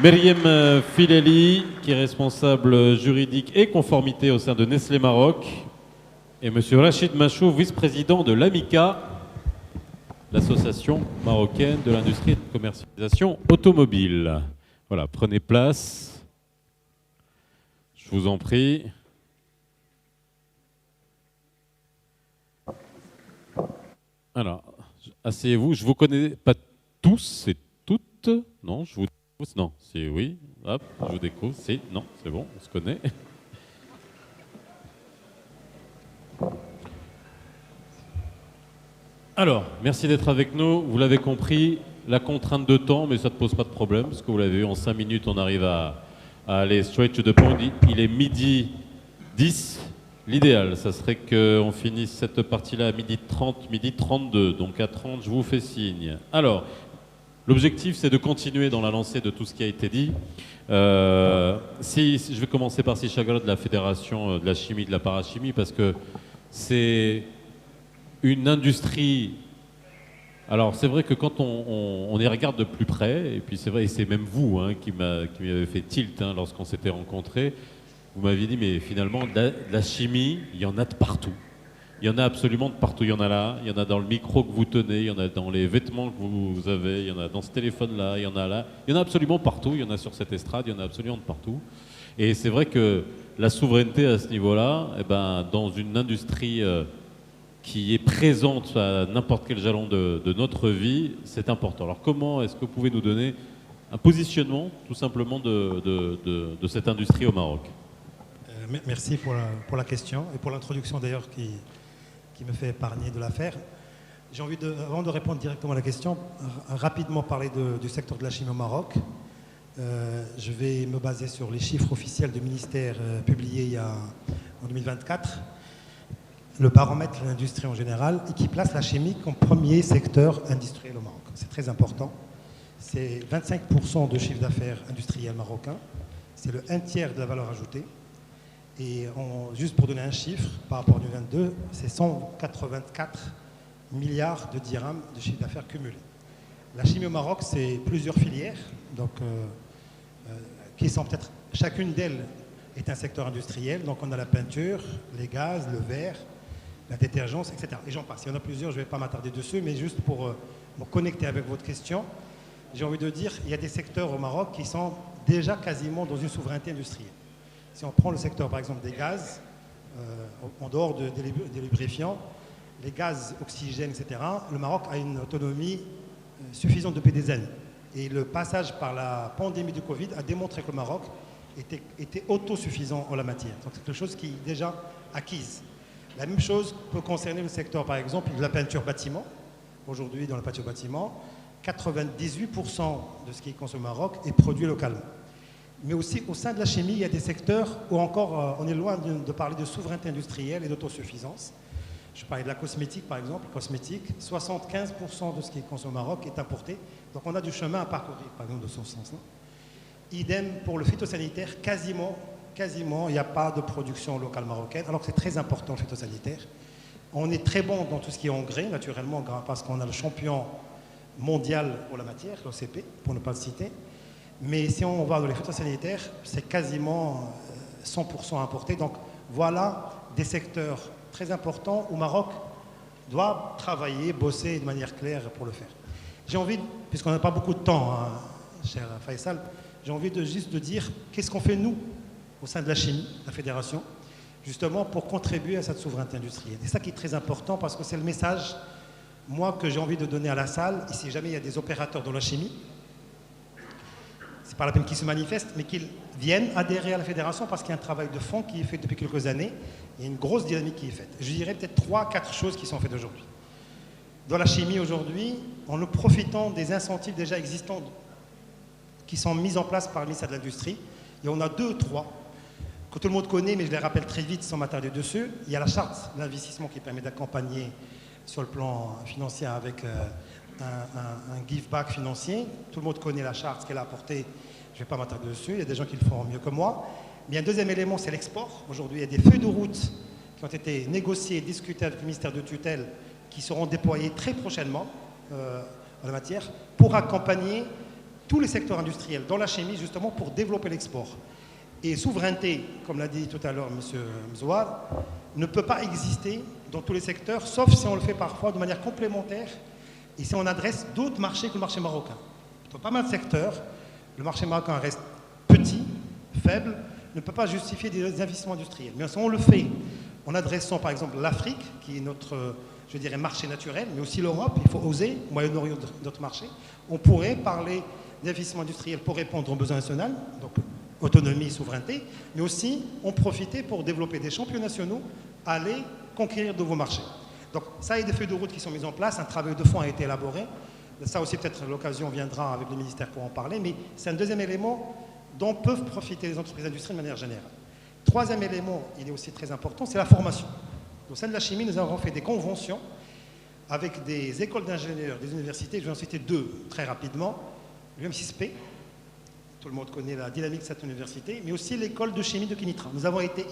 Meriem Fileli, qui est responsable juridique et conformité au sein de Nestlé Maroc, et Monsieur Rachid Machou, vice-président de l'AMICA, l'association marocaine de l'industrie et de commercialisation automobile. Voilà, prenez place. Je vous en prie. Alors, asseyez-vous. Je ne vous connais pas tous et toutes. Non, je vous découvre. Non, c'est oui. Hop, je vous découvre. Si, non, c'est bon, on se connaît. Alors, merci d'être avec nous. Vous l'avez compris, la contrainte de temps, mais ça ne pose pas de problème, parce que vous l'avez vu, en 5 minutes, on arrive à aller straight to the point. Il est midi 10. L'idéal, ça serait qu'on finisse cette partie-là à midi 30, midi 32. Donc à 30, je vous fais signe. Alors, l'objectif, c'est de continuer dans la lancée de tout ce qui a été dit. Je vais commencer par Sichagra de la Fédération de la chimie, de la parachimie, parce que c'est une industrie. Alors c'est vrai que quand on y regarde de plus près, et puis c'est vrai, et c'est même vous qui m'avez fait tilt lorsqu'on s'était rencontrés, vous m'aviez dit mais finalement de la chimie, il y en a de partout. Il y en a absolument de partout. Il y en a là, il y en a dans le micro que vous tenez, il y en a dans les vêtements que vous avez, il y en a dans ce téléphone-là, il y en a là. Il y en a absolument partout, il y en a sur cette estrade, il y en a absolument de partout. Et c'est vrai que la souveraineté à ce niveau-là, dans une industrie qui est présente à n'importe quel jalon de notre vie, c'est important. Alors comment est-ce que vous pouvez nous donner un positionnement tout simplement de cette industrie au Maroc? Merci pour la question et pour l'introduction d'ailleurs qui me fait épargner de l'affaire. J'ai envie, avant de répondre directement à la question, rapidement parler du secteur de la chimie au Maroc. Je vais me baser sur les chiffres officiels du ministère publiés en 2024, le baromètre de l'industrie en général, et qui place la chimie comme premier secteur industriel au Maroc. C'est très important. C'est 25% de chiffre d'affaires industriel marocain. C'est le 1/3 de la valeur ajoutée. Et juste pour donner un chiffre, par rapport à 2022, c'est 184 milliards de dirhams de chiffre d'affaires cumulé. La chimie au Maroc, c'est plusieurs filières, donc, qui sont peut-être, chacune d'elles est un secteur industriel. Donc on a la peinture, les gaz, le verre, la détergence, etc. Et j'en passe. Il y en a plusieurs, je ne vais pas m'attarder dessus, mais juste pour me connecter avec votre question, j'ai envie de dire qu'il y a des secteurs au Maroc qui sont déjà quasiment dans une souveraineté industrielle. Si on prend le secteur, par exemple, des gaz, en dehors des lubrifiants, les gaz, oxygène, etc., le Maroc a une autonomie suffisante depuis des années. Et le passage par la pandémie du Covid a démontré que le Maroc était autosuffisant en la matière. Donc c'est quelque chose qui est déjà acquise. La même chose peut concerner le secteur, par exemple, de la peinture bâtiment. Aujourd'hui, dans la peinture bâtiment, 98% de ce qui est consommé au Maroc est produit localement. Mais aussi, au sein de la chimie, il y a des secteurs où encore on est loin de parler de souveraineté industrielle et d'autosuffisance. Je parlais de la cosmétique, par exemple. Cosmétique, 75% de ce qui est consommé au Maroc est importé. Donc on a du chemin à parcourir, par exemple, de ce sens-là. Idem pour le phytosanitaire, quasiment, il n'y a pas de production locale marocaine, alors que c'est très important le phytosanitaire. On est très bon dans tout ce qui est engrais, naturellement, parce qu'on a le champion mondial pour la matière, l'OCP, pour ne pas le citer. Mais si on va dans les phytosanitaires, c'est quasiment 100% importé. Donc voilà des secteurs très importants où le Maroc doit travailler, bosser de manière claire pour le faire. J'ai envie, puisqu'on n'a pas beaucoup de temps, cher Faisal, j'ai envie juste de dire qu'est-ce qu'on fait nous, au sein de la chimie, la fédération, justement pour contribuer à cette souveraineté industrielle. Et ça qui est très important parce que c'est le message, moi, que j'ai envie de donner à la salle, et si jamais il y a des opérateurs dans la chimie, c'est pas la peine qu'ils se manifestent, mais qu'ils viennent adhérer à la fédération parce qu'il y a un travail de fond qui est fait depuis quelques années. Il y a une grosse dynamique qui est faite. Je dirais peut-être 3-4 choses qui sont faites aujourd'hui. Dans la chimie aujourd'hui, en nous profitant des incentives déjà existants qui sont mis en place par le ministère de l'Industrie, et on a 2-3 que tout le monde connaît, mais je les rappelle très vite sans m'attarder dessus. Il y a la charte d'investissement qui permet d'accompagner sur le plan financier avec un give back financier. Tout le monde connaît la charte, ce qu'elle a apporté. Je ne vais pas m'attarder dessus, il y a des gens qui le font mieux que moi. Mais un deuxième élément, c'est l'export. Aujourd'hui, il y a des feuilles de route qui ont été négociées et discutées avec le ministère de tutelle qui seront déployées très prochainement en la matière pour accompagner tous les secteurs industriels dans la chimie justement pour développer l'export. Et souveraineté, comme l'a dit tout à l'heure M. Mzouar, ne peut pas exister dans tous les secteurs, sauf si on le fait parfois de manière complémentaire et si on adresse d'autres marchés que le marché marocain. Dans pas mal de secteurs, le marché marocain reste petit, faible, ne peut pas justifier des investissements industriels. Mais si on le fait en adressant par exemple l'Afrique, qui est notre, je dirais, marché naturel, mais aussi l'Europe, il faut oser, au Moyen-Orient d'autres marchés, on pourrait parler d'investissement industriel pour répondre aux besoins nationaux, donc autonomie, souveraineté, mais aussi en profiter pour développer des champions nationaux, aller conquérir de nouveaux marchés. Donc ça, il y a des feuilles de route qui sont mises en place, un travail de fond a été élaboré. Ça aussi, peut-être l'occasion viendra avec le ministère pour en parler, mais c'est un deuxième élément dont peuvent profiter les entreprises industrielles de manière générale. Troisième élément, il est aussi très important, c'est la formation. Au sein de la chimie, nous avons fait des conventions avec des écoles d'ingénieurs, des universités. Je vais en citer deux très rapidement. L'UM6P, tout le monde connaît la dynamique de cette université, mais aussi l'école de chimie de Kénitra. Nous avons été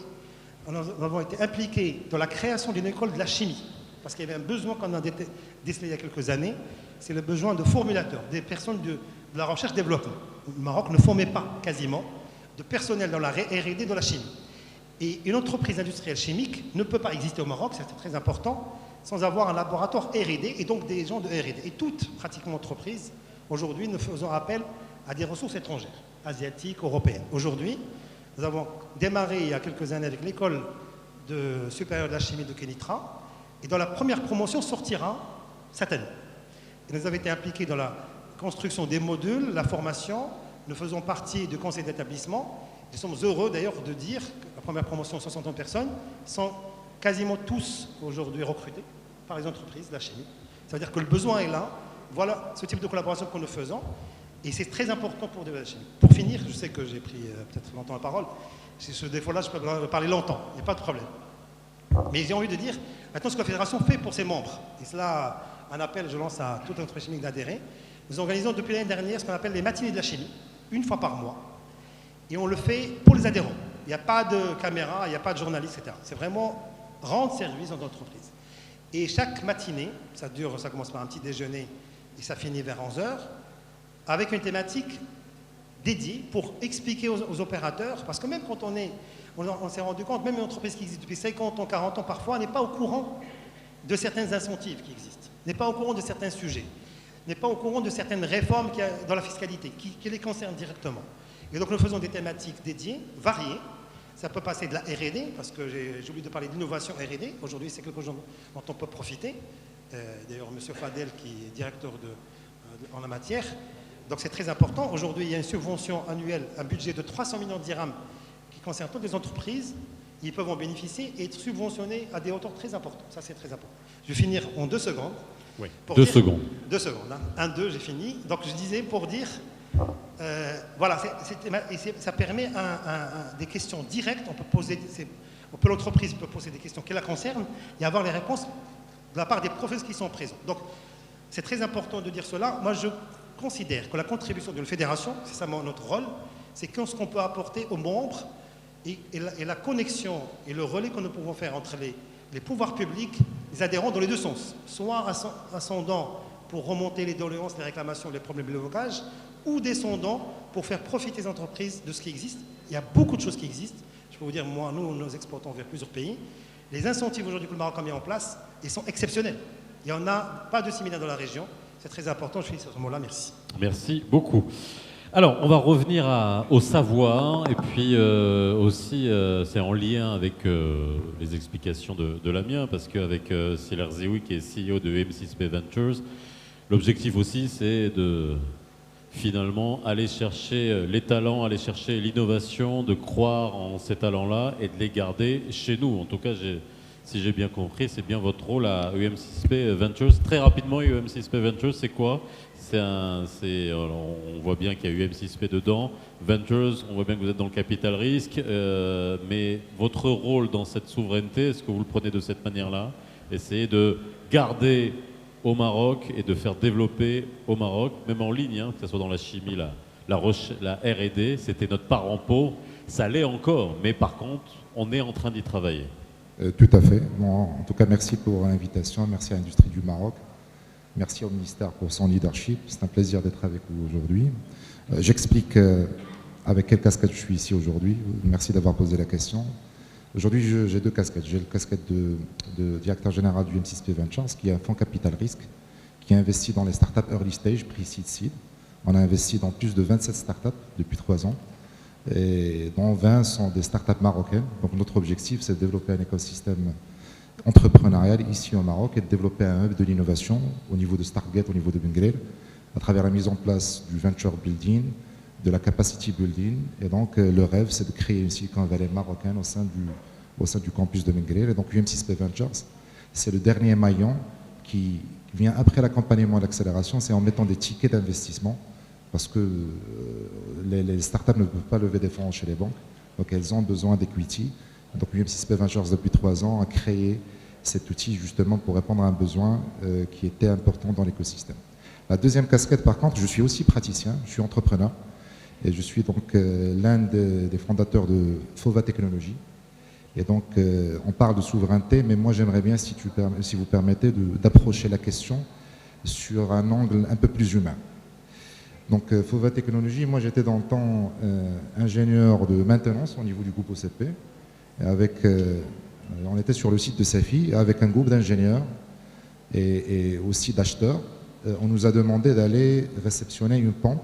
impliqués dans la création d'une école de la chimie, parce qu'il y avait un besoin qu'on a décelé il y a quelques années, c'est le besoin de formulateurs, des personnes de la recherche-développement. Le Maroc ne formait pas quasiment de personnel dans la R&D de la chimie. Et une entreprise industrielle chimique ne peut pas exister au Maroc, c'est très important, sans avoir un laboratoire R&D et donc des gens de R&D. Et toute, pratiquement, entreprise, aujourd'hui, nous faisons appel à des ressources étrangères, asiatiques, européennes. Aujourd'hui, nous avons démarré il y a quelques années avec l'école supérieure de la chimie de Kénitra, et dans la première promotion sortira cette année. Et nous avons été impliqués dans la construction des modules, la formation, nous faisons partie du conseil d'établissement. Nous sommes heureux d'ailleurs de dire que la première promotion, 60 personnes, sont quasiment tous aujourd'hui recrutés par les entreprises de la chimie. Ça veut dire que le besoin est là. Voilà ce type de collaboration que nous faisons. Et c'est très important pour développer la chimie. Pour finir, je sais que j'ai pris peut-être longtemps la parole. Si ce défaut-là, je peux parler longtemps. Il n'y a pas de problème. Mais j'ai envie de dire maintenant ce que la Fédération fait pour ses membres. Et cela, un appel, je lance à toute entreprise chimique d'adhérer. Nous organisons depuis l'année dernière ce qu'on appelle les matinées de la chimie, une fois par mois. Et on le fait pour les adhérents. Il n'y a pas de caméra, il n'y a pas de journaliste, etc. C'est vraiment rendre service aux entreprises. Et chaque matinée, ça commence par un petit déjeuner et ça finit vers 11h, avec une thématique dédiée pour expliquer aux opérateurs, parce que même quand on s'est rendu compte, même une entreprise qui existe depuis 50 ans, 40 ans parfois, n'est pas au courant de certaines incentives qui existent, n'est pas au courant de certains sujets, n'est pas au courant de certaines réformes qu'il y a dans la fiscalité, qui les concernent directement. Et donc nous faisons des thématiques dédiées, variées. Ça peut passer de la R&D, parce que j'ai oublié de parler d'innovation R&D. Aujourd'hui, c'est quelque chose dont on peut profiter. D'ailleurs, M. Fadel, qui est directeur en la matière. Donc c'est très important. Aujourd'hui, il y a une subvention annuelle, un budget de 300 millions de dirhams qui concerne toutes les entreprises. Ils peuvent en bénéficier et être subventionnés à des hauteurs très importantes. Ça, c'est très important. Je vais finir en 2 secondes. Oui, 2 secondes. 2 secondes. Hein. 1, 2, j'ai fini. Donc je disais pour dire... voilà, ça permet des questions directes. L'entreprise peut poser des questions qui la concernent et avoir les réponses de la part des professeurs qui sont présents. Donc, c'est très important de dire cela. Moi, je considère que la contribution de la fédération, c'est ça notre rôle, c'est ce qu'on peut apporter aux membres et la connexion et le relais que nous pouvons faire entre les pouvoirs publics, les adhérents dans les deux sens, soit ascendant pour remonter les doléances, les réclamations, les problèmes de blocage, ou descendant pour faire profiter les entreprises de ce qui existe. Il y a beaucoup de choses qui existent. Je peux vous dire, moi, nous exportons vers plusieurs pays. Les incentives aujourd'hui que le Maroc a mis en place, ils sont exceptionnels. Il n'y en a pas de similaires dans la région. C'est très important. Je finis sur ce mot-là. Merci. Merci beaucoup. Alors, on va revenir au savoir. Et puis aussi, c'est en lien avec les explications de Lamien, parce qu'avec Sila Zioui, qui est CEO de M6P Ventures, l'objectif aussi, c'est de... finalement, aller chercher les talents, aller chercher l'innovation, de croire en ces talents-là et de les garder chez nous. En tout cas, si j'ai bien compris, c'est bien votre rôle à EM6P Ventures. Très rapidement, EM6P Ventures, c'est quoi? On voit bien qu'il y a EM6P dedans. Ventures, on voit bien que vous êtes dans le capital risque. Mais votre rôle dans cette souveraineté, est-ce que vous le prenez de cette manière-là? Essayez de garder au Maroc et de faire développer au Maroc, même en ligne, hein, que ce soit dans la chimie, la R&D, c'était notre parent pauvre, ça l'est encore, mais par contre, on est en train d'y travailler. Tout à fait. Bon, en tout cas, merci pour l'invitation, merci à l'industrie du Maroc. Merci au ministère pour son leadership. C'est un plaisir d'être avec vous aujourd'hui. J'explique avec quelle casquette je suis ici aujourd'hui. Merci d'avoir posé la question. Aujourd'hui, j'ai deux casquettes. J'ai la casquette de directeur général du M6P Ventures, qui est un fonds capital risque, qui investit dans les startups early stage, pre-seed, seed. On a investi dans plus de 27 startups depuis 3 ans, et dont 20 sont des startups marocaines. Donc notre objectif, c'est de développer un écosystème entrepreneurial ici au Maroc et de développer un hub de l'innovation au niveau de Startgate, au niveau de Benguerir, à travers la mise en place du venture building, de la capacity building. Et donc le rêve, c'est de créer une Silicon Valley marocaine au sein du campus de Benguerir. Et donc UM6P Ventures, c'est le dernier maillon qui vient après l'accompagnement et l'accélération, c'est en mettant des tickets d'investissement, parce que les startups ne peuvent pas lever des fonds chez les banques, donc elles ont besoin d'equity. Donc UM6P Ventures, depuis 3 ans, a créé cet outil justement pour répondre à un besoin qui était important dans l'écosystème. La deuxième casquette, par contre, je suis aussi praticien, je suis entrepreneur, et je suis donc l'un des fondateurs de Fova Technologies. Et donc, on parle de souveraineté, mais moi j'aimerais bien, si vous permettez, d'approcher la question sur un angle un peu plus humain. Donc, Fova Technologies, moi j'étais dans le temps ingénieur de maintenance au niveau du groupe OCP. On était sur le site de Safi avec un groupe d'ingénieurs et aussi d'acheteurs. On nous a demandé d'aller réceptionner une pompe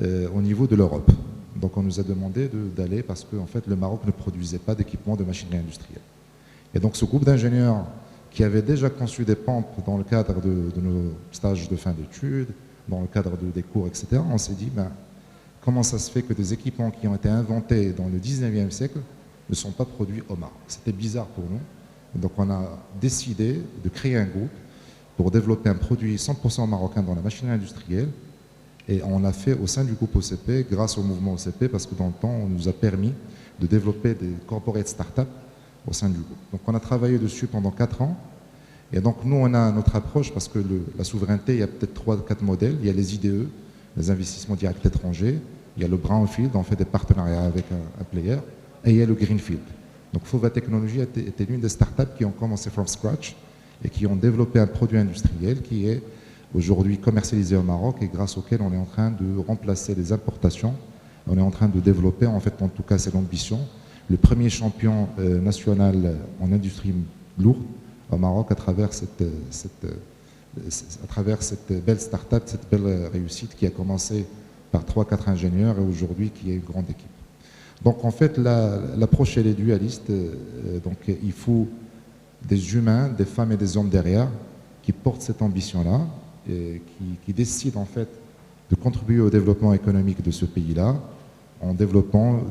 au niveau de l'Europe. Donc on nous a demandé d'aller parce que en fait, le Maroc ne produisait pas d'équipement de machinerie industrielle. Et donc ce groupe d'ingénieurs qui avait déjà conçu des pompes dans le cadre de nos stages de fin d'études, dans le cadre des cours, etc., on s'est dit, comment ça se fait que des équipements qui ont été inventés dans le 19e siècle ne sont pas produits au Maroc? C'était bizarre pour nous. Donc on a décidé de créer un groupe pour développer un produit 100% marocain dans la machinerie industrielle. Et on l'a fait au sein du groupe OCP, grâce au mouvement OCP, parce que dans le temps, on nous a permis de développer des corporate startups au sein du groupe. Donc on a travaillé dessus pendant 4 ans. Et donc nous, on a notre approche, parce que la souveraineté, il y a peut-être 3 ou 4 modèles. Il y a les IDE, les investissements directs étrangers. Il y a le brownfield, on fait des partenariats avec un player. Et il y a le greenfield. Donc Fova Technologies était l'une des startups qui ont commencé from scratch et qui ont développé un produit industriel qui est aujourd'hui commercialisé au Maroc et grâce auquel on est en train de remplacer les importations. On est en train de développer, en fait, en tout cas c'est l'ambition, le premier champion national en industrie lourde au Maroc à travers cette belle start-up, cette belle réussite qui a commencé par 3-4 ingénieurs et aujourd'hui qui est une grande équipe. Donc en fait l'approche elle est dualiste, donc il faut des humains, des femmes et des hommes derrière qui portent cette ambition-là, et qui décident en fait de contribuer au développement économique de ce pays-là en développant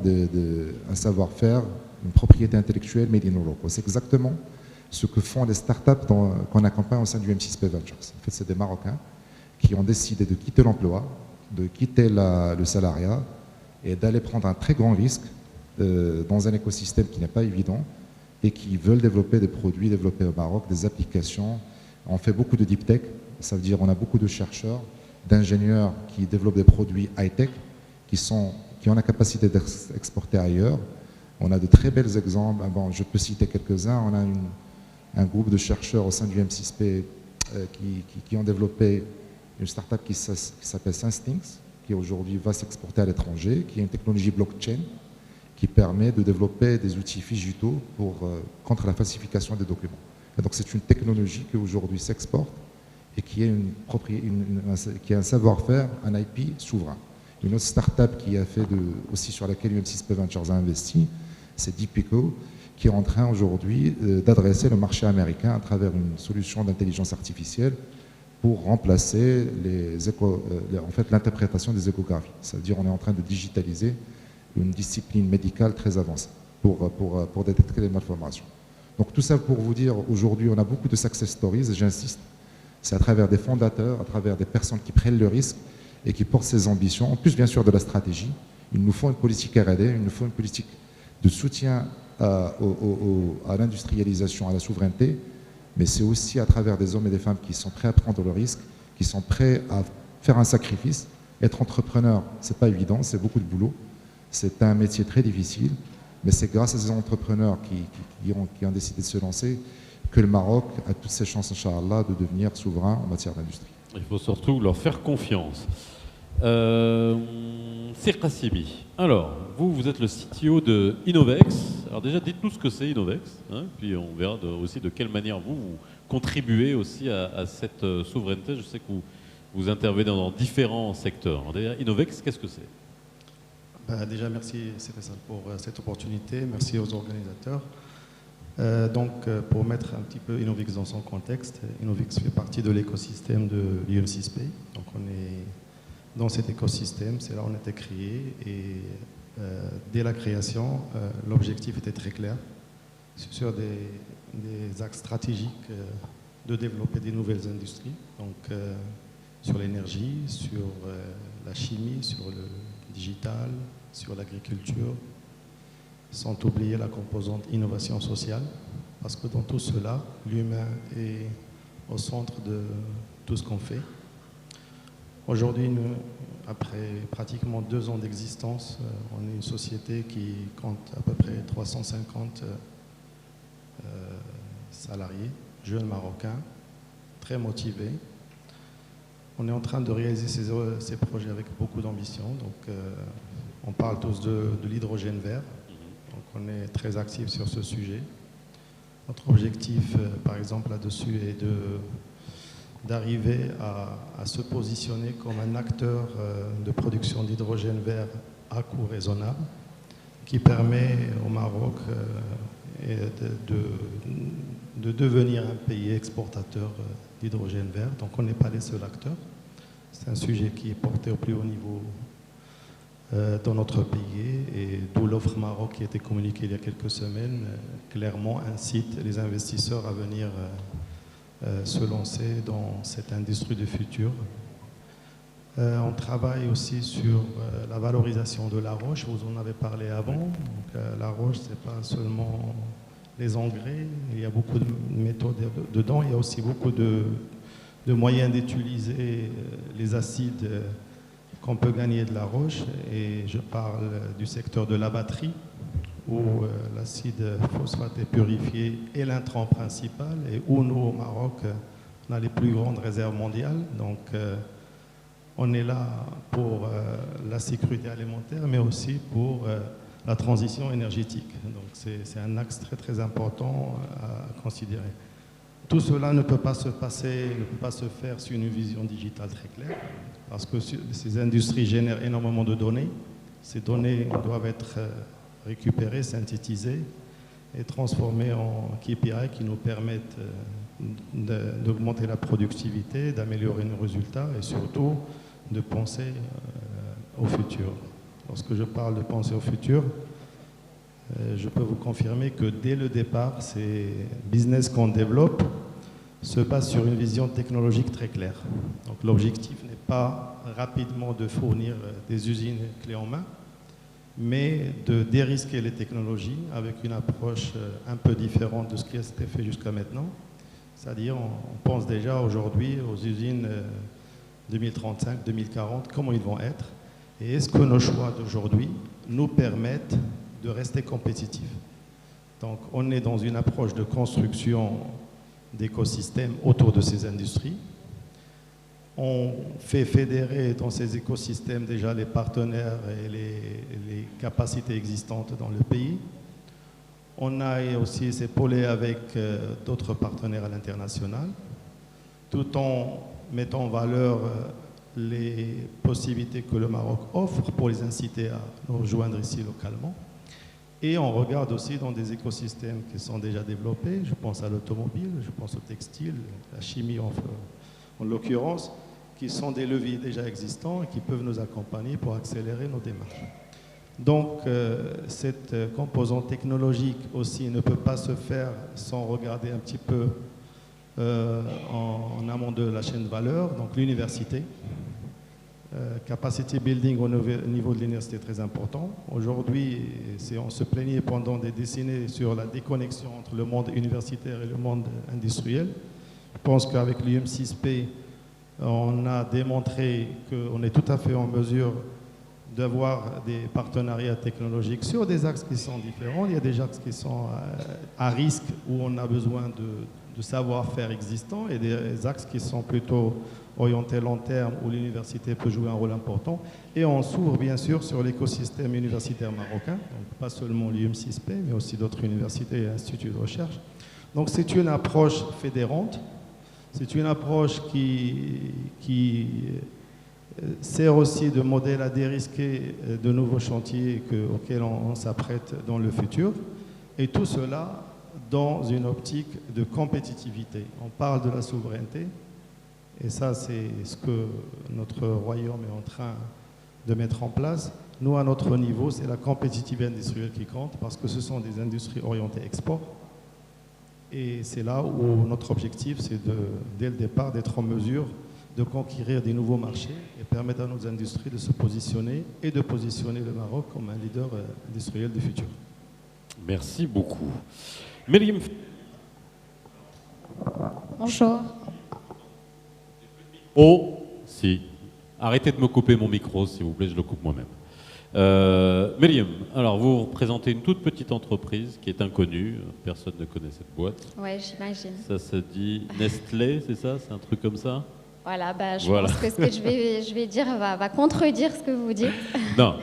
un savoir-faire, une propriété intellectuelle made in Europe. C'est exactement ce que font les startups qu'on accompagne au sein du M6P Ventures. En fait, c'est des Marocains qui ont décidé de quitter l'emploi, de quitter le salariat et d'aller prendre un très grand risque dans un écosystème qui n'est pas évident et qui veulent développer des produits développés au Maroc, des applications. On fait beaucoup de deep tech, ça veut dire on a beaucoup de chercheurs, d'ingénieurs qui développent des produits high-tech qui ont la capacité d'exporter ailleurs. On a de très bels exemples. Bon, je peux citer quelques-uns. On a un groupe de chercheurs au sein du M6P qui ont développé une start-up qui s'appelle Senstinx, qui aujourd'hui va s'exporter à l'étranger, qui est une technologie blockchain qui permet de développer des outils digitaux contre la falsification des documents. Et donc c'est une technologie qui aujourd'hui s'exporte et qui est un savoir-faire, un IP souverain. Une autre start-up qui a fait aussi sur laquelle UM6P Ventures a investi, c'est Deepico, qui est en train aujourd'hui d'adresser le marché américain à travers une solution d'intelligence artificielle pour remplacer l'interprétation des échographies. C'est-à-dire on est en train de digitaliser une discipline médicale très avancée pour détecter les malformations. Donc tout ça pour vous dire, aujourd'hui on a beaucoup de success stories, et j'insiste, c'est à travers des fondateurs, à travers des personnes qui prennent le risque et qui portent ces ambitions, en plus bien sûr de la stratégie. Il nous faut une politique R&D, il nous faut une politique de soutien à l'industrialisation, à la souveraineté, mais c'est aussi à travers des hommes et des femmes qui sont prêts à prendre le risque, qui sont prêts à faire un sacrifice. Être entrepreneur, c'est pas évident, c'est beaucoup de boulot, c'est un métier très difficile, mais c'est grâce à ces entrepreneurs qui ont décidé de se lancer que le Maroc a toutes ses chances, Inch'Allah, de devenir souverain en matière d'industrie. Il faut surtout leur faire confiance. Sir Qassimi, alors, vous êtes le CTO de Innovex. Alors déjà, dites-nous ce que c'est Innovex, hein, puis on verra aussi de quelle manière vous contribuez aussi à cette souveraineté. Je sais que vous intervenez dans différents secteurs. Alors, déjà, Innovex, qu'est-ce que c'est? Déjà, merci Stéphane pour cette opportunité. Merci aux organisateurs. Pour mettre un petit peu Innovex dans son contexte, Innovex fait partie de l'écosystème de l'UM6P. Donc on est dans cet écosystème, c'est là où on a été créé et dès la création, l'objectif était très clair sur des axes stratégiques de développer des nouvelles industries, donc sur l'énergie, sur la chimie, sur le digital, sur l'agriculture, sans oublier la composante innovation sociale, parce que dans tout cela, l'humain est au centre de tout ce qu'on fait. Aujourd'hui, après pratiquement 2 ans d'existence, on est une société qui compte à peu près 350 salariés, jeunes marocains, très motivés. On est en train de réaliser ces projets avec beaucoup d'ambition. Donc, on parle tous de l'hydrogène vert. Donc, on est très actifs sur ce sujet. Notre objectif, par exemple, là-dessus, est d'arriver à se positionner comme un acteur de production d'hydrogène vert à coût raisonnable, qui permet au Maroc de devenir un pays exportateur d'hydrogène vert. Donc on n'est pas les seuls acteurs. C'est un sujet qui est porté au plus haut niveau dans notre pays, et d'où l'offre Maroc qui a été communiquée il y a quelques semaines, clairement incite les investisseurs à venir se lancer dans cette industrie du futur. On travaille aussi sur la valorisation de la roche, vous en avez parlé avant. Donc, la roche, ce n'est pas seulement les engrais, il y a beaucoup de méthodes dedans, il y a aussi beaucoup de moyens d'utiliser les acides qu'on peut gagner de la roche, et je parle du secteur de la batterie, où l'acide phosphate est purifié et l'intrant principal, et où nous, au Maroc, on a les plus grandes réserves mondiales. Donc, on est là pour la sécurité alimentaire, mais aussi pour la transition énergétique. Donc, c'est un axe très, très important à considérer. Tout cela ne peut pas se faire sur une vision digitale très claire, parce que ces industries génèrent énormément de données. Ces données doivent être récupérées, synthétisées et transformées en KPI qui nous permettent d'augmenter la productivité, d'améliorer nos résultats et surtout de penser au futur. Lorsque je parle de penser au futur, je peux vous confirmer que dès le départ, ces business qu'on développe se basent sur une vision technologique très claire. Donc l'objectif n'est pas rapidement de fournir des usines clés en main, mais de dérisquer les technologies avec une approche un peu différente de ce qui a été fait jusqu'à maintenant. C'est-à-dire, on pense déjà aujourd'hui aux usines 2035, 2040, comment ils vont être, et est-ce que nos choix d'aujourd'hui nous permettent de rester compétitifs. Donc, on est dans une approche de construction d'écosystèmes autour de ces industries. On fait fédérer dans ces écosystèmes déjà les partenaires et les capacités existantes dans le pays. On a aussi s'épauler avec d'autres partenaires à l'international, tout en mettant en valeur les possibilités que le Maroc offre pour les inciter à nous rejoindre ici localement. Et on regarde aussi dans des écosystèmes qui sont déjà développés, je pense à l'automobile, je pense au textile, la chimie en l'occurrence, qui sont des leviers déjà existants et qui peuvent nous accompagner pour accélérer nos démarches. Donc cette composante technologique aussi ne peut pas se faire sans regarder un petit peu en amont de la chaîne de valeur, donc l'université. Capacity building au niveau de l'université est très important. Aujourd'hui, on se plaignait pendant des décennies sur la déconnexion entre le monde universitaire et le monde industriel. Je pense qu'avec l'UM6P, on a démontré qu'on est tout à fait en mesure d'avoir des partenariats technologiques sur des axes qui sont différents. Il y a des axes qui sont à risque, où on a besoin de savoir-faire existant, et des axes qui sont plutôt orientés long terme, où l'université peut jouer un rôle important. Et on s'ouvre bien sûr sur l'écosystème universitaire marocain, donc pas seulement l'UM6P, mais aussi d'autres universités et instituts de recherche. Donc c'est une approche fédérante, c'est une approche qui sert aussi de modèle à dérisquer de nouveaux chantiers auxquels on s'apprête dans le futur. Et tout cela dans une optique de compétitivité. On parle de la souveraineté, et ça c'est ce que notre royaume est en train de mettre en place. Nous, à notre niveau, c'est la compétitivité industrielle qui compte, parce que ce sont des industries orientées export. Et c'est là où notre objectif, c'est dès le départ d'être en mesure de conquérir des nouveaux marchés et permettre à nos industries de se positionner et de positionner le Maroc comme un leader industriel du futur. Merci beaucoup. Myriam. Bonjour. Oh, si. Arrêtez de me couper mon micro, s'il vous plaît, je le coupe moi-même. Myriam, alors vous représentez une toute petite entreprise qui est inconnue, personne ne connaît cette boîte. Oui, j'imagine. Ça se dit Nestlé, c'est ça? C'est un truc comme ça? Voilà, je pense que ce que je vais dire va contredire ce que vous dites. Non,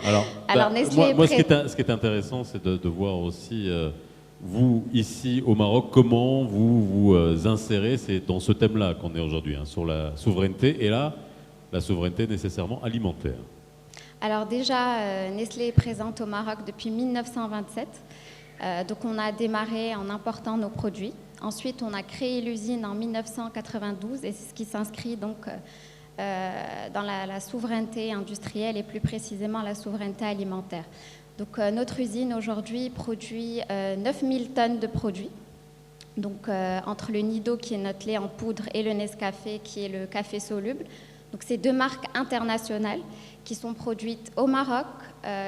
alors Nestlé moi ce qui est intéressant, c'est de voir aussi, vous, ici au Maroc, comment vous vous insérez, c'est dans ce thème-là qu'on est aujourd'hui, hein, sur la souveraineté, et là, la souveraineté nécessairement alimentaire. Alors déjà, Nestlé est présente au Maroc depuis 1927. Donc on a démarré en important nos produits. Ensuite, on a créé l'usine en 1992, et c'est ce qui s'inscrit donc dans la souveraineté industrielle et plus précisément la souveraineté alimentaire. Donc notre usine aujourd'hui produit 9000 tonnes de produits. Donc entre le Nido qui est notre lait en poudre et le Nescafé qui est le café soluble. Donc c'est deux marques internationales qui sont produites au Maroc.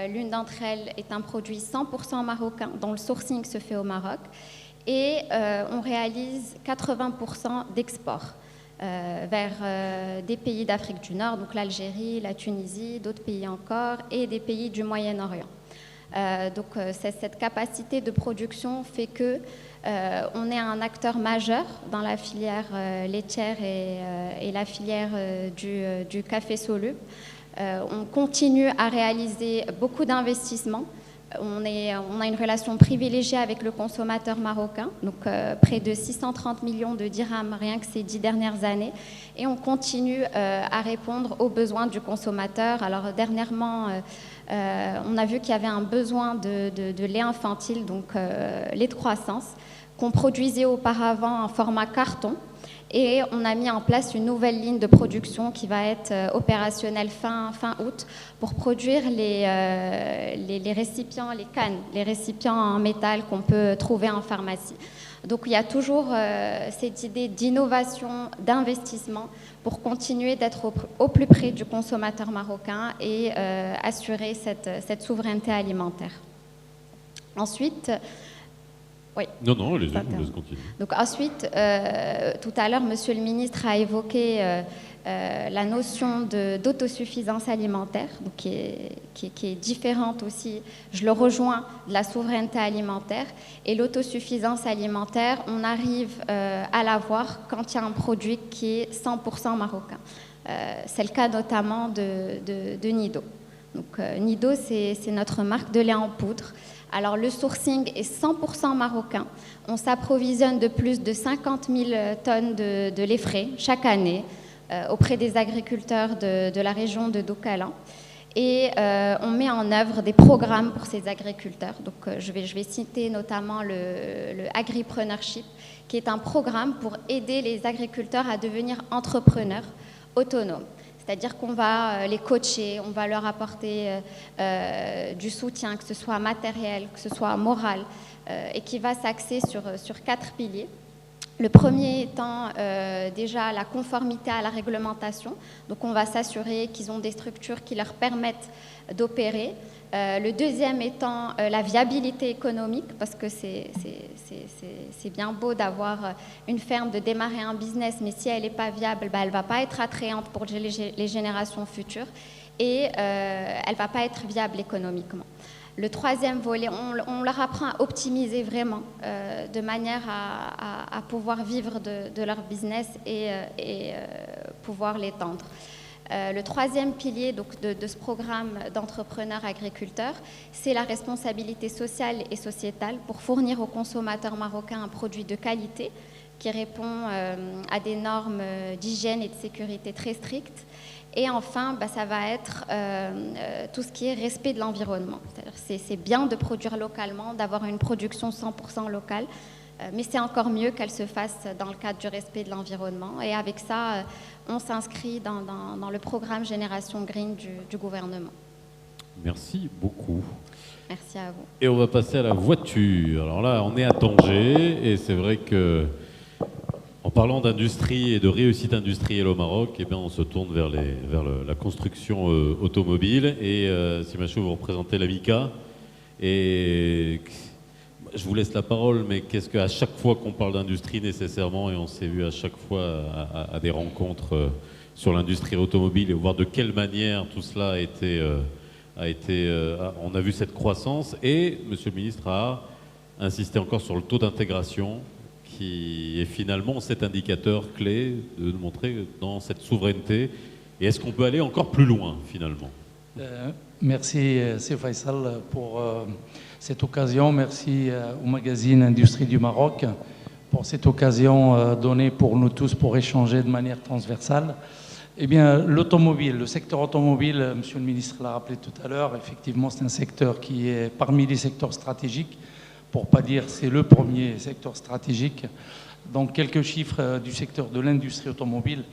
L'une d'entre elles est un produit 100% marocain dont le sourcing se fait au Maroc. Et on réalise 80% d'export vers des pays d'Afrique du Nord, donc l'Algérie, la Tunisie, d'autres pays encore, et des pays du Moyen-Orient. Donc cette capacité de production fait que on est un acteur majeur dans la filière laitière et la filière du café soluble. On continue à réaliser beaucoup d'investissements. On a une relation privilégiée avec le consommateur marocain, donc près de 630 millions de dirhams rien que ces 10 dernières années. Et on continue à répondre aux besoins du consommateur. Alors dernièrement, on a vu qu'il y avait un besoin de lait infantile, donc lait de croissance, qu'on produisait auparavant en format carton. Et on a mis en place une nouvelle ligne de production qui va être opérationnelle fin août pour produire les récipients, les cannes, les récipients en métal qu'on peut trouver en pharmacie. Donc il y a toujours cette idée d'innovation, d'investissement pour continuer d'être au plus près du consommateur marocain et assurer cette souveraineté alimentaire. Ensuite, oui. Non, allez-y, je laisse continuer. Donc ensuite, tout à l'heure, Monsieur le ministre a évoqué la notion d'autosuffisance alimentaire, donc qui est différente aussi, je le rejoins, de la souveraineté alimentaire. Et l'autosuffisance alimentaire, on arrive à l'avoir quand il y a un produit qui est 100% marocain. C'est le cas notamment de Nido. Donc Nido, c'est notre marque de lait en poudre. Alors le sourcing est 100% marocain. On s'approvisionne de plus de 50 000 tonnes de lait frais chaque année auprès des agriculteurs de la région de Doukalan. Et on met en œuvre des programmes pour ces agriculteurs. Donc je vais citer notamment le Agripreneurship, qui est un programme pour aider les agriculteurs à devenir entrepreneurs autonomes. C'est-à-dire qu'on va les coacher, on va leur apporter du soutien, que ce soit matériel, que ce soit moral, et qui va s'axer sur 4 piliers. Le premier étant déjà la conformité à la réglementation. Donc on va s'assurer qu'ils ont des structures qui leur permettent d'opérer. Le deuxième étant la viabilité économique, parce que c'est bien beau d'avoir une ferme, de démarrer un business, mais si elle n'est pas viable, elle ne va pas être attrayante pour les générations futures. et elle ne va pas être viable économiquement. Le troisième volet, on leur apprend à optimiser vraiment de manière à pouvoir vivre de leur business et pouvoir l'étendre. Le troisième pilier donc, de ce programme d'entrepreneurs agriculteurs, c'est la responsabilité sociale et sociétale pour fournir aux consommateurs marocains un produit de qualité qui répond à des normes d'hygiène et de sécurité très strictes. Et enfin, ça va être tout ce qui est respect de l'environnement. C'est bien de produire localement, d'avoir une production 100% locale, mais c'est encore mieux qu'elle se fasse dans le cadre du respect de l'environnement. Et avec ça, on s'inscrit dans le programme Génération Green du gouvernement. Merci beaucoup. Merci à vous. Et on va passer à la voiture. Alors là, on est à Tanger, et c'est vrai que en parlant d'industrie et de réussite industrielle au Maroc, eh bien, on se tourne vers la construction automobile. Et Simachou, vous représentez l'AMICA. Et je vous laisse la parole, mais qu'est-ce qu'à chaque fois qu'on parle d'industrie nécessairement, et on s'est vu à chaque fois à des rencontres sur l'industrie automobile, et voir de quelle manière tout cela on a vu cette croissance. Et Monsieur le ministre a insisté encore sur le taux d'intégration, qui est finalement cet indicateur clé de nous montrer dans cette souveraineté. Et est-ce qu'on peut aller encore plus loin, finalement? Merci, c'est Faisal, pour cette occasion. Merci au magazine Industrie du Maroc pour cette occasion donnée pour nous tous pour échanger de manière transversale. Eh bien, l'automobile, le secteur automobile, Monsieur le ministre l'a rappelé tout à l'heure, effectivement, c'est un secteur qui est parmi les secteurs stratégiques, pour ne pas dire c'est le premier secteur stratégique. Donc, quelques chiffres du secteur de l'industrie automobile,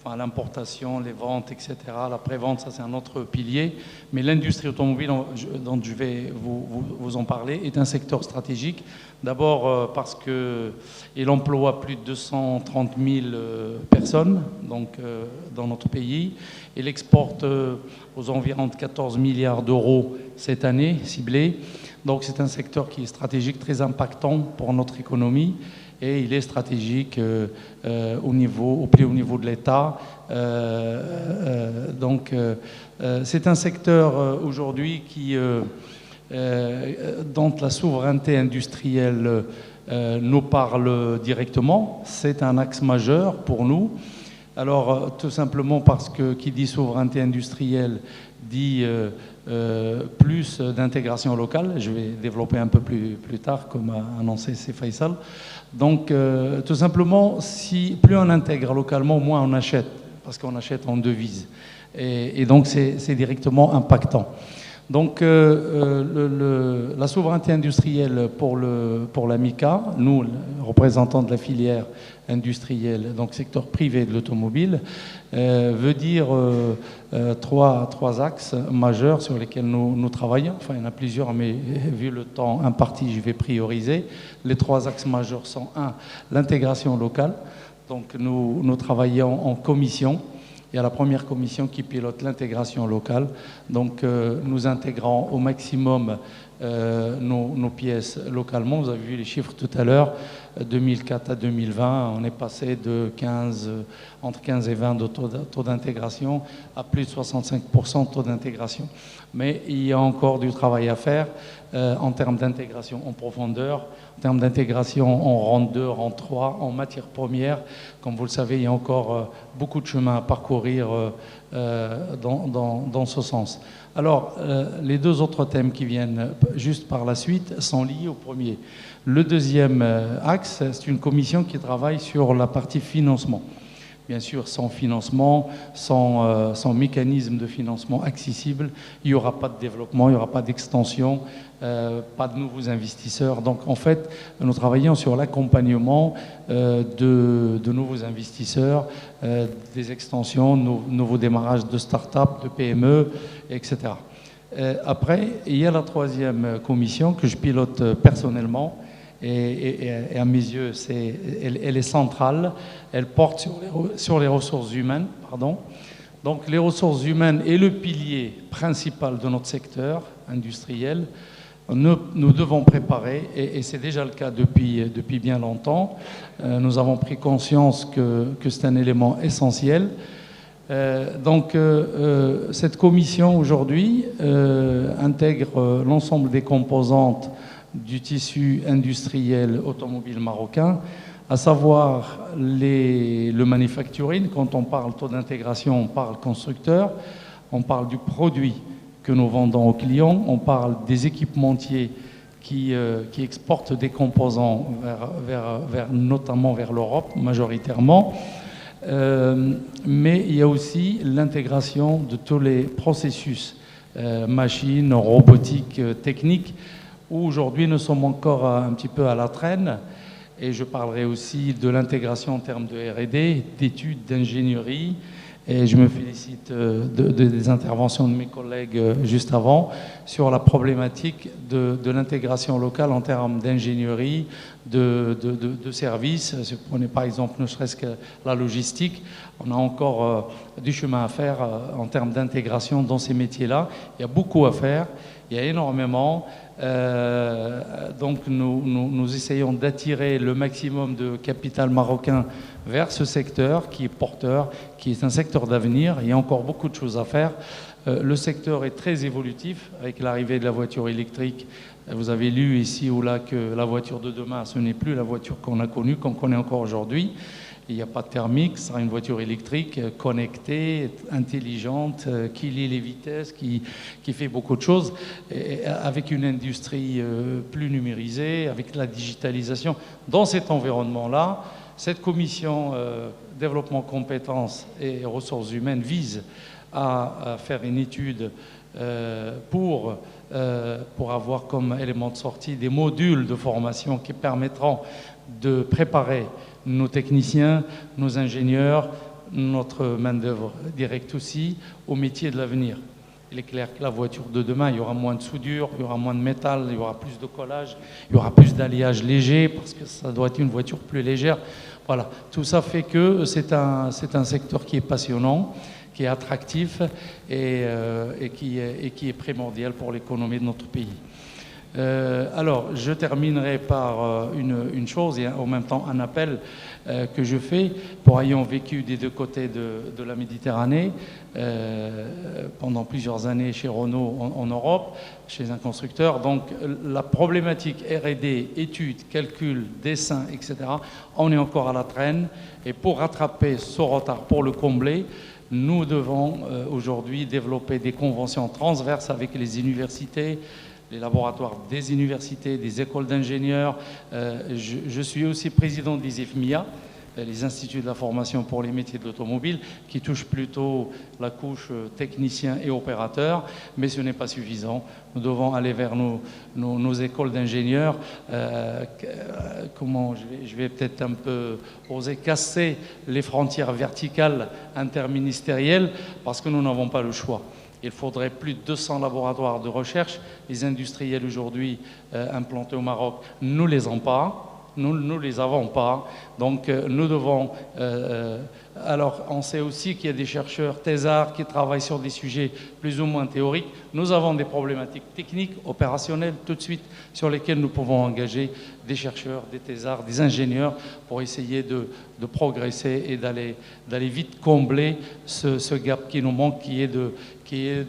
enfin, l'importation, les ventes, etc. La prévente, ça c'est un autre pilier. Mais l'industrie automobile, dont je vais vous en parler, est un secteur stratégique. D'abord parce qu'il emploie plus de 230 000 personnes donc, dans notre pays. Il exporte aux environs de 14 milliards d'euros cette année, ciblé. Donc c'est un secteur qui est stratégique, très impactant pour notre économie. Et il est stratégique au plus haut niveau de l'État. C'est un secteur aujourd'hui dont la souveraineté industrielle nous parle directement. C'est un axe majeur pour nous. Alors, tout simplement parce que qui dit souveraineté industrielle dit plus d'intégration locale. Je vais développer un peu plus tard, comme a annoncé C. Faisal. Donc, tout simplement, si plus on intègre localement, moins on achète, parce qu'on achète en devise. Et donc, c'est directement impactant. Donc, la souveraineté industrielle pour l'AMICA, nous, représentants de la filière industrielle, donc secteur privé de l'automobile, veut dire trois axes majeurs sur lesquels nous travaillons. Enfin, il y en a plusieurs, mais vu le temps imparti, je vais prioriser. Les trois axes majeurs sont, l'intégration locale. Donc, nous travaillons en commission. Il y a la première commission qui pilote l'intégration locale. Donc, nous intégrons au maximum nos pièces localement. Vous avez vu les chiffres tout à l'heure. 2004 à 2020, on est passé de entre 15 et 20 de taux d'intégration à plus de 65% de taux d'intégration. Mais il y a encore du travail à faire en termes d'intégration en profondeur, en termes d'intégration en rang 2, rang 3, en matière première. Comme vous le savez, il y a encore beaucoup de chemin à parcourir dans ce sens. Alors, les deux autres thèmes qui viennent juste par la suite sont liés au premier. Le deuxième axe, c'est une commission qui travaille sur la partie financement. Bien sûr, sans financement, sans mécanisme de financement accessible, il n'y aura pas de développement, il n'y aura pas d'extension, pas de nouveaux investisseurs. Donc, en fait, nous travaillons sur l'accompagnement de nouveaux investisseurs, des extensions, nouveaux démarrages de start-up, de PME, etc. Après, il y a la troisième commission que je pilote personnellement. Et à mes yeux, elle est centrale. Elle porte sur les ressources humaines. Donc les ressources humaines est le pilier principal de notre secteur industriel. Nous devons préparer, et c'est déjà le cas depuis bien longtemps, nous avons pris conscience que c'est un élément essentiel. Cette commission aujourd'hui intègre l'ensemble des composantes du tissu industriel automobile marocain, à savoir le manufacturing. Quand on parle taux d'intégration, on parle constructeur, on parle du produit que nous vendons aux clients, on parle des équipementiers qui exportent des composants notamment vers l'Europe majoritairement. Mais il y a aussi l'intégration de tous les processus, machines, robotiques, techniques, où aujourd'hui nous sommes encore un petit peu à la traîne. Et je parlerai aussi de l'intégration en termes de R&D, d'études, d'ingénierie. Et je me félicite des interventions de mes collègues juste avant sur la problématique de l'intégration locale en termes d'ingénierie, de services. Si vous prenez par exemple ne serait-ce que la logistique, on a encore du chemin à faire en termes d'intégration dans ces métiers-là. Il y a beaucoup à faire, il y a énormément. Donc nous essayons d'attirer le maximum de capital marocain vers ce secteur qui est porteur, qui est un secteur d'avenir. Il y a encore beaucoup de choses à faire. Le secteur est très évolutif avec l'arrivée de la voiture électrique. Vous avez lu ici ou là que la voiture de demain, ce n'est plus la voiture qu'on a connue, qu'on connaît encore aujourd'hui. Il n'y a pas de thermique, ce sera une voiture électrique connectée, intelligente, qui lit les vitesses, qui fait beaucoup de choses, et avec une industrie plus numérisée, avec la digitalisation. Dans cet environnement-là, cette commission développement compétences et ressources humaines vise à faire une étude pour avoir comme élément de sortie des modules de formation qui permettront de préparer nos techniciens, nos ingénieurs, notre main-d'œuvre directe aussi, au métier de l'avenir. Il est clair que la voiture de demain, il y aura moins de soudure, il y aura moins de métal, il y aura plus de collage, il y aura plus d'alliage léger, parce que ça doit être une voiture plus légère. Voilà, tout ça fait que c'est un secteur qui est passionnant, qui est attractif et qui est primordial pour l'économie de notre pays. Alors, je terminerai par une chose et en même temps un appel que je fais pour ayant vécu des deux côtés de la Méditerranée pendant plusieurs années chez Renault en Europe, chez un constructeur. Donc, la problématique R&D, études, calculs, dessins, etc., on est encore à la traîne. Et pour rattraper ce retard, pour le combler, nous devons aujourd'hui développer des conventions transverses avec les universités, les laboratoires des universités, des écoles d'ingénieurs. Je suis aussi président des IFMIA, les instituts de la formation pour les métiers de l'automobile, qui touchent plutôt la couche technicien et opérateur, mais ce n'est pas suffisant. Nous devons aller vers nos écoles d'ingénieurs. Je vais peut-être un peu oser casser les frontières verticales interministérielles, parce que nous n'avons pas le choix. Il faudrait plus de 200 laboratoires de recherche. Les industriels aujourd'hui implantés au Maroc, nous ne les avons pas. Nous ne les avons pas. Donc nous devons... alors on sait aussi qu'il y a des chercheurs thésards qui travaillent sur des sujets plus ou moins théoriques. Nous avons des problématiques techniques, opérationnelles tout de suite, sur lesquelles nous pouvons engager des chercheurs, des thésards, des ingénieurs pour essayer de progresser et d'aller vite combler ce gap qui nous manque, qui est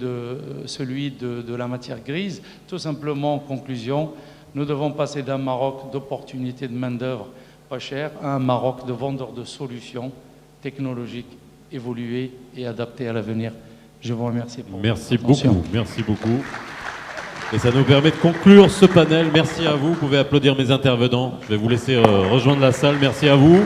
celui de la matière grise. Tout simplement, en conclusion, nous devons passer d'un Maroc d'opportunités de main-d'œuvre pas chère à un Maroc de vendeurs de solutions technologiques évoluées et adaptées à l'avenir. Je vous remercie pour Merci beaucoup, merci beaucoup. Et ça nous permet de conclure ce panel. Merci à vous. Vous pouvez applaudir mes intervenants. Je vais vous laisser rejoindre la salle. Merci à vous.